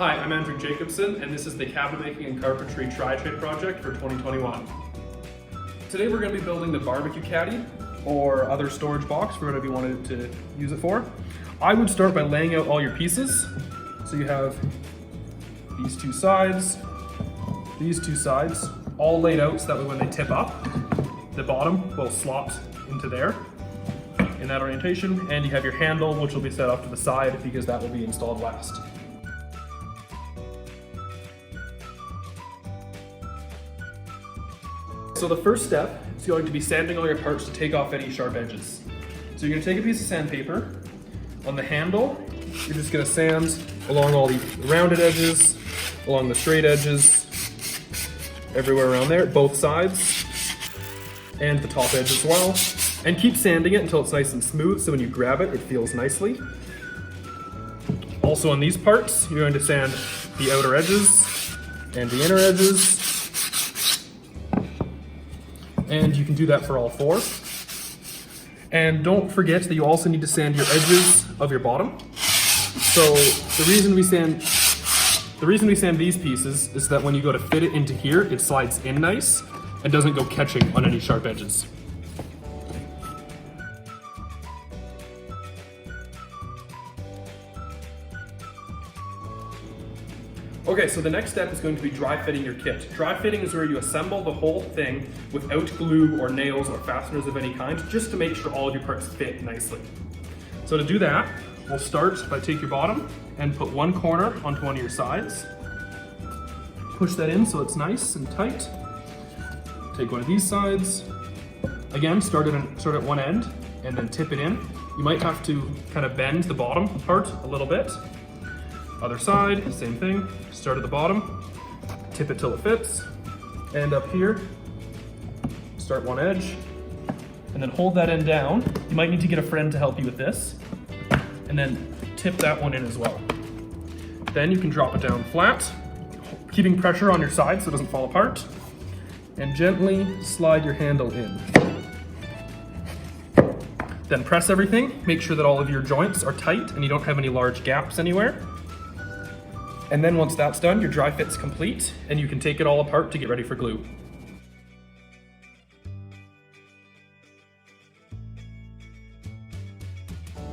Hi, I'm Andrew Jacobson, and this is the cabinet making and carpentry tri-trade project for 2021. Today we're going to be building the BBQ Caddy, or other storage box for whatever you wanted to use it for. I would start by laying out all your pieces. So you have these two sides, all laid out so that way when they tip up, the bottom will slot into there in that orientation, and you have your handle, which will be set off to the side because that will be installed last. So the first step is going to be sanding all your parts to take off any sharp edges. So you're going to take a piece of sandpaper. On the handle, you're just going to sand along all the rounded edges, along the straight edges, everywhere around there, both sides, and the top edge as well. And keep sanding it until it's nice and smooth, so when you grab it, it feels nicely. Also on these parts, you're going to sand the outer edges and the inner edges. And you can do that for all four. And don't forget that you also need to sand your edges of your bottom. So the reason we sand these pieces is that when you go to fit it into here, it slides in nice and doesn't go catching on any sharp edges. Okay, so the next step is going to be dry fitting your kit. Dry fitting is where you assemble the whole thing without glue or nails or fasteners of any kind, just to make sure all of your parts fit nicely. So to do that, we'll start by take your bottom and put one corner onto one of your sides. Push that in so it's nice and tight. Take one of these sides. Again, start at one end and then tip it in. You might have to kind of bend the bottom part a little bit. Other side, same thing. Start at the bottom, tip it till it fits. And up here, start one edge, and then hold that end down. You might need to get a friend to help you with this. And then tip that one in as well. Then you can drop it down flat, keeping pressure on your side so it doesn't fall apart. And gently slide your handle in. Then press everything. Make sure that all of your joints are tight and you don't have any large gaps anywhere. And then once that's done, your dry fit's complete, and you can take it all apart to get ready for glue.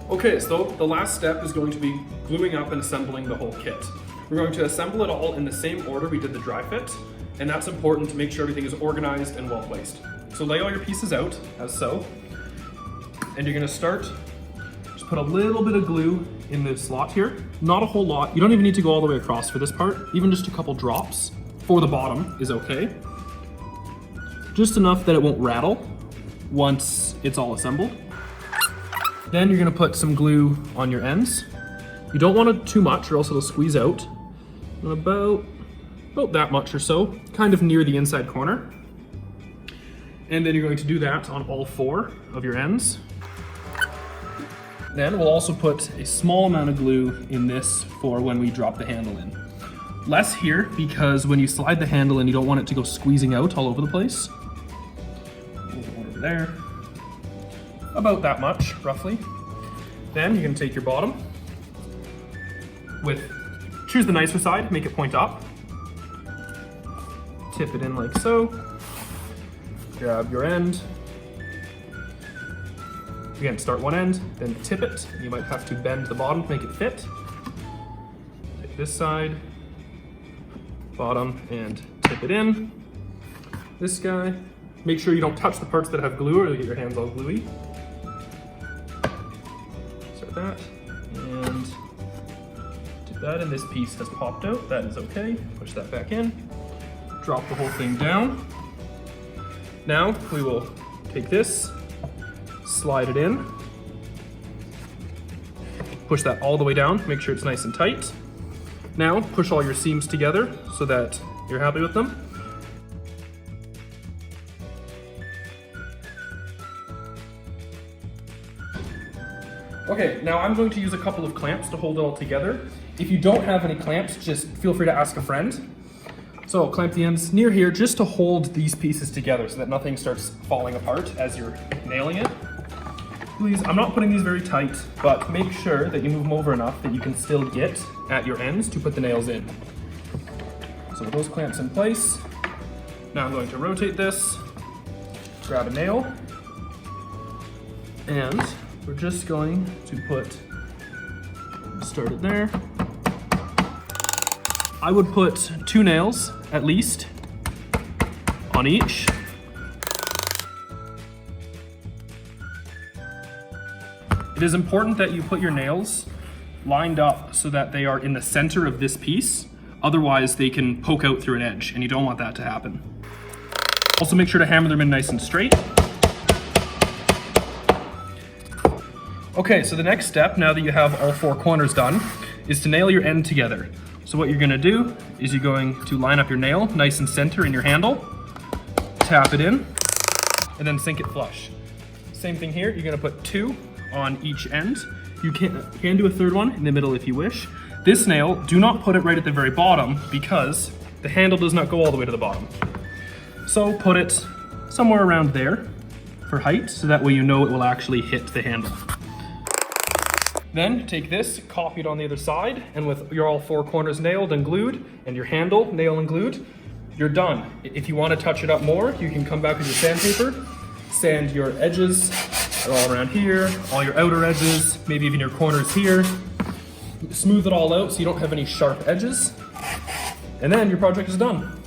Okay, so the last step is going to be gluing up and assembling the whole kit. We're going to assemble it all in the same order we did the dry fit, and that's important to make sure everything is organized and well placed. So lay all your pieces out, as so, and you're gonna start, just put a little bit of glue in the slot here. Not a whole lot. You don't even need to go all the way across for this part. Even just a couple drops for the bottom is okay. Just enough that it won't rattle once it's all assembled. Then you're gonna put some glue on your ends. You don't want it too much or else it'll squeeze out. About that much or so, kind of near the inside corner. And then you're going to do that on all four of your ends. Then we'll also put a small amount of glue in this for when we drop the handle in. Less here because when you slide the handle in, you don't want it to go squeezing out all over the place. Over there. About that much, roughly. Then you're gonna take your bottom choose the nicer side, make it point up. Tip it in like so. Grab your end. Again, start one end, then tip it. You might have to bend the bottom to make it fit. Take this side, bottom, and tip it in. This guy. Make sure you don't touch the parts that have glue or you'll get your hands all gluey. Start that, and tip that, and this piece has popped out. That is okay. Push that back in. Drop the whole thing down. Now we will take this, slide it in, push that all the way down, make sure it's nice and tight. Now push all your seams together so that you're happy with them. Okay, now I'm going to use a couple of clamps to hold it all together. If you don't have any clamps, just feel free to ask a friend. So I'll clamp the ends near here just to hold these pieces together so that nothing starts falling apart as you're nailing it. Please, I'm not putting these very tight, but make sure that you move them over enough that you can still get at your ends to put the nails in. So with those clamps in place, now I'm going to rotate this, grab a nail, and we're just going to start it there. I would put 2 nails at least on each. It is important that you put your nails lined up so that they are in the center of this piece. Otherwise, they can poke out through an edge, and you don't want that to happen. Also, make sure to hammer them in nice and straight. Okay, so the next step, now that you have all 4 corners done, is to nail your end together. So what you're gonna do is you're going to line up your nail nice and center in your handle, tap it in, and then sink it flush. Same thing here, you're gonna put 2 on each end. You can do a 3rd one in the middle if you wish. This nail, do not put it right at the very bottom because the handle does not go all the way to the bottom. So put it somewhere around there for height, so that way you know it will actually hit the handle. Then take this, copy it on the other side, and with your all 4 corners nailed and glued, and your handle nailed and glued, you're done. If you want to touch it up more, you can come back with your sandpaper, sand your edges all around here, all your outer edges, maybe even your corners here. Smooth it all out so you don't have any sharp edges, and then your project is done.